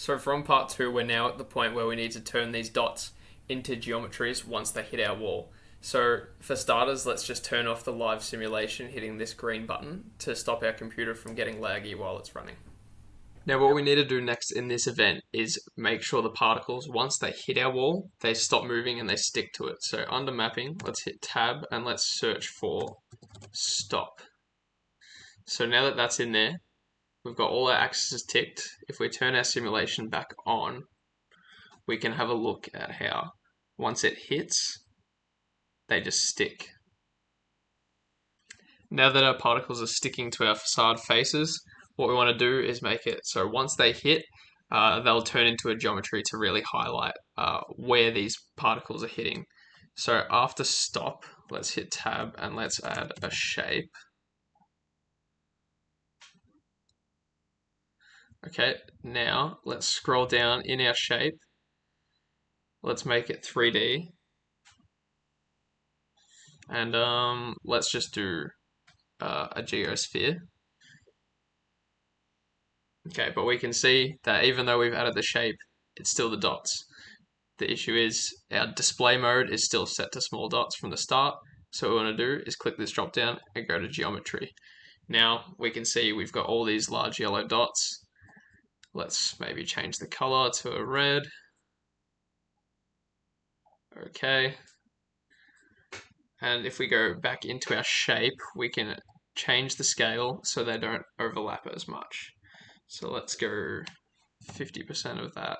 So from part 2, we're now at the point where we need to turn these dots into geometries once they hit our wall. So for starters, let's just turn off the live simulation hitting this green button to stop our computer from getting laggy while it's running. Now what we need to do next in this event is make sure the particles, once they hit our wall, they stop moving and they stick to it. So under mapping, let's hit tab and let's search for stop. So now that that's in there, we've got all our axes ticked. If we turn our simulation back on, we can have a look at how once it hits, they just stick. Now that our particles are sticking to our facade faces, what we want to do is make it so once they hit, they'll turn into a geometry to really highlight where these particles are hitting. So after stop, let's hit tab and let's add a shape. Okay, now let's scroll down in our shape. Let's make it 3D. And let's just do a geosphere. Okay, but we can see that even though we've added the shape, it's still the dots. The issue is our display mode is still set to small dots from the start. So what we want to do is click this drop down and go to geometry. Now we can see we've got all these large yellow dots. Let's maybe change the color to a red. Okay. And if we go back into our shape, we can change the scale so they don't overlap as much. So let's go 50% of that.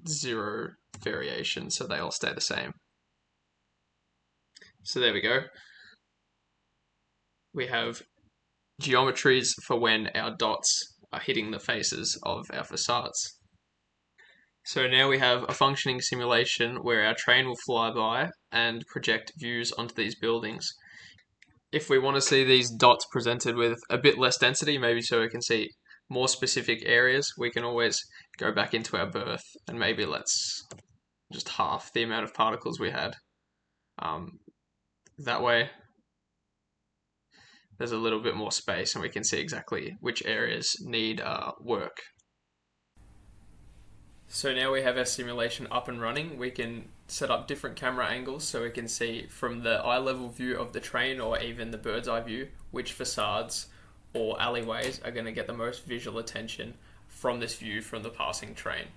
Zero variation, so they all stay the same. So there we go. We have geometries for when our dots are hitting the faces of our facades. So now we have a functioning simulation where our train will fly by and project views onto these buildings. If we want to see these dots presented with a bit less density, maybe so we can see more specific areas, we can always go back into our berth and maybe let's just half the amount of particles we had. That way there's a little bit more space and we can see exactly which areas need work. So now we have our simulation up and running. We can set up different camera angles so we can see from the eye level view of the train or even the bird's eye view which facades or alleyways are going to get the most visual attention from this view from the passing train.